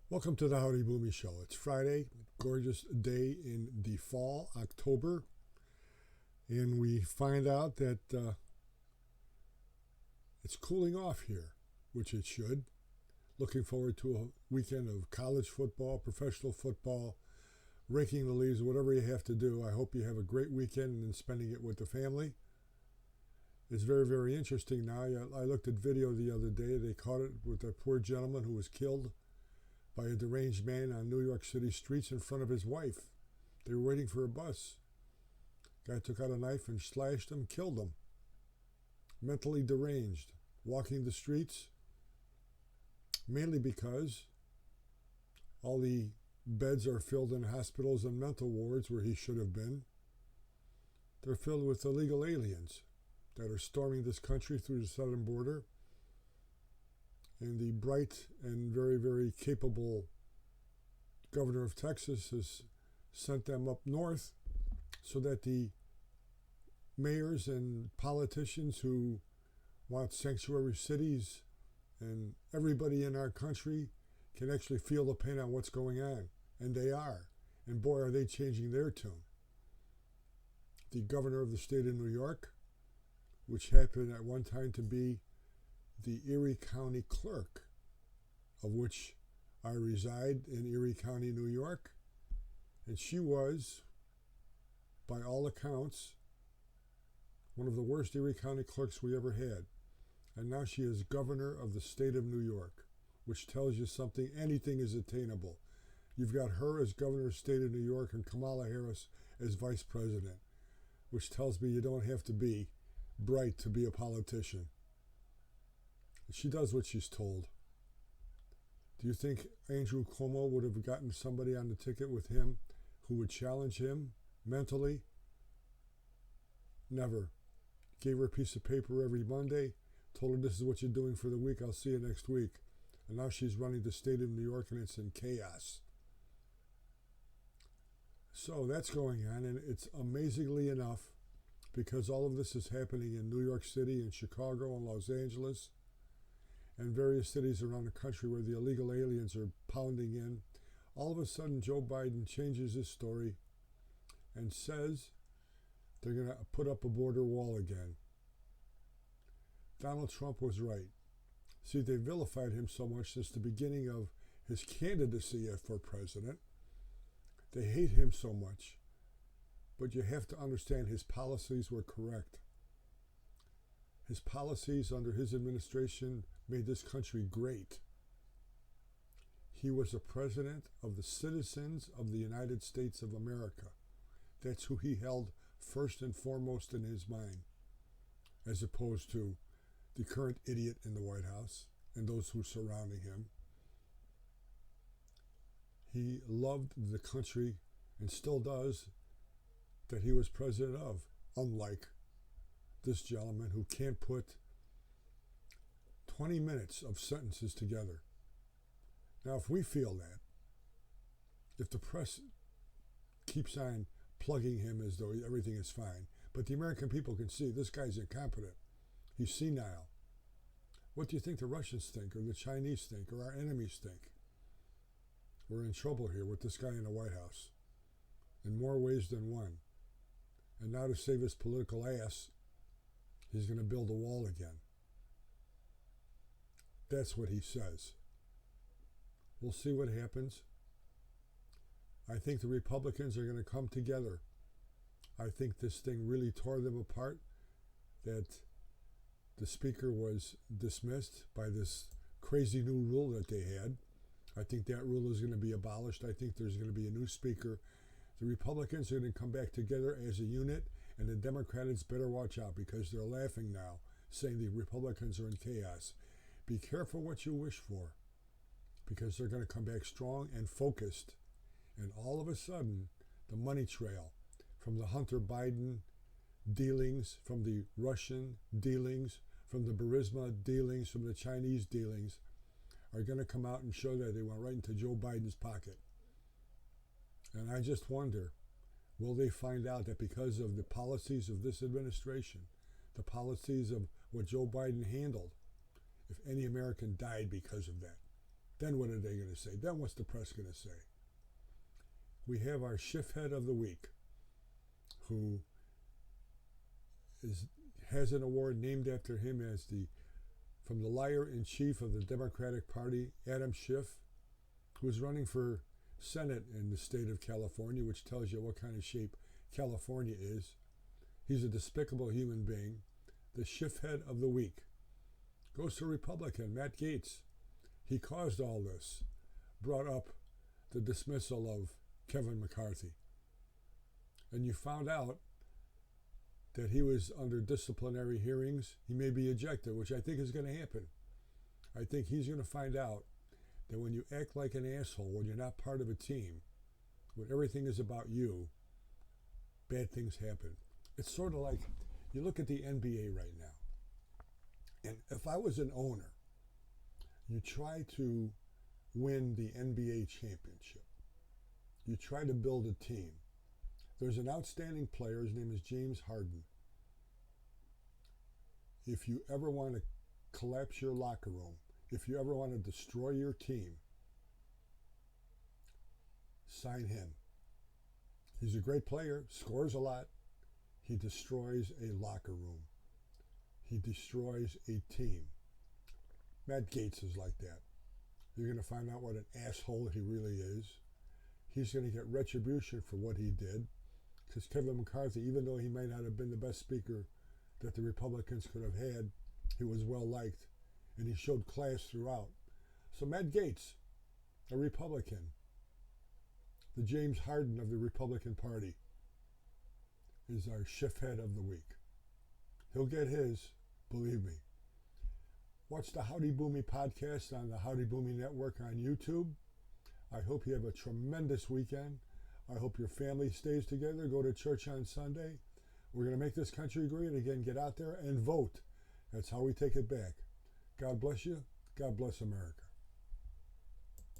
Welcome to the Howdy Boomy Show. It's Friday, gorgeous day in the fall, October, and we find out that it's cooling off here, which it should. Looking forward to a weekend of college football, professional football, raking the leaves, whatever you have to do. I hope you have a great weekend and spending it with the family. It's very, very interesting now. I looked at video the other day. They caught it with a poor gentleman who was killed by a deranged man on New York City streets in front of his wife. They were waiting for a bus. Guy took out a knife and slashed him, killed him. Mentally deranged, walking the streets, mainly because all the beds are filled in hospitals and mental wards where he should have been. They're filled with illegal aliens that are storming this country through the southern border. And the bright and very, very capable governor of Texas has sent them up north so that the mayors and politicians who want sanctuary cities and everybody in our country can actually feel the pain on what's going on. And they are. And boy, are they changing their tune. The governor of the state of New York, which happened at one time to be the Erie County clerk, of which I reside in Erie County, New York, and she was, by all accounts, one of the worst Erie County clerks we ever had. And now she is governor of the state of New York, which tells you something. Anything is attainable. You've got her as governor of the state of New York and Kamala Harris as vice president, which tells me you don't have to be bright to be a politician. She does what she's told. Do you think Andrew Cuomo would have gotten somebody on the ticket with him who would challenge him mentally? Never. Gave her a piece of paper every Monday, told her this is what you're doing for the week, I'll see you next week. And now she's running the state of New York and it's in chaos. So that's going on, and it's amazingly enough, because all of this is happening in New York City and Chicago and Los Angeles and various cities around the country where the illegal aliens are pounding in. All of a sudden, Joe Biden changes his story and says they're going to put up a border wall again. Donald Trump was right. See, they vilified him so much since the beginning of his candidacy for president. They hate him so much. But you have to understand his policies were correct. His policies under his administration made this country great. He was a president of the citizens of the United States of America. That's who he held first and foremost in his mind, as opposed to the current idiot in the White House and those who are surrounding him. He loved the country and still does that he was president of, unlike this gentleman who can't put 20 minutes of sentences together. Now, if we feel that, if the press keeps on plugging him as though everything is fine, but the American people can see this guy's incompetent, he's senile. What do you think the Russians think, or the Chinese think, or our enemies think? We're in trouble here with this guy in the White House, in more ways than one. And now to save his political ass, he's going to build a wall again. That's what he says. We'll see what happens. I think the Republicans are going to come together. I think this thing really tore them apart, that the speaker was dismissed by this crazy new rule that they had. I think that rule is going to be abolished. I think there's going to be a new speaker. The Republicans are going to come back together as a unit, and the Democrats better watch out, because they're laughing now, saying the Republicans are in chaos. Be careful what you wish for, because they're going to come back strong and focused. And all of a sudden, the money trail from the Hunter Biden dealings, from the Russian dealings, from the Burisma dealings, from the Chinese dealings, are going to come out and show that they went right into Joe Biden's pocket. And I just wonder, will they find out that because of the policies of this administration, the policies of what Joe Biden handled, if any American died because of that? Then what are they going to say? Then what's the press going to say? We have our Schiffhead of the week, who has an award named after him as from the liar-in-chief of the Democratic Party, Adam Schiff, who is running for Senate in the state of California, which tells you what kind of shape California is. He's a despicable human being. The Schiffhead of the week goes to Republican Matt Gaetz. He caused all this, brought up the dismissal of Kevin McCarthy. And you found out that he was under disciplinary hearings. He may be ejected, which I think is going to happen. I think he's going to find out that when you act like an asshole, when you're not part of a team, when everything is about you, bad things happen. It's sort of like, you look at the NBA right now, and if I was an owner, you try to win the NBA championship. You try to build a team. There's an outstanding player, his name is James Hrden. If you ever want to collapse your locker room, if you ever want to destroy your team, sign him. He's a great player, scores a lot. He destroys a locker room. He destroys a team. Matt Gaetz is like that. You're going to find out what an asshole he really is. He's going to get retribution for what he did. Because Kevin McCarthy, even though he might not have been the best speaker that the Republicans could have had, he was well liked. And he showed class throughout. So Matt Gaetz, a Republican, the James Hrden of the Republican Party, is our Schiffhead of the week. He'll get his, believe me. Watch the Howdy Boomy podcast on the Howdy Boomy Network on YouTube. I hope you have a tremendous weekend. I hope your family stays together. Go to church on Sunday. We're going to make this country great again. Get out there and vote. That's how we take it back. God bless you. God bless America.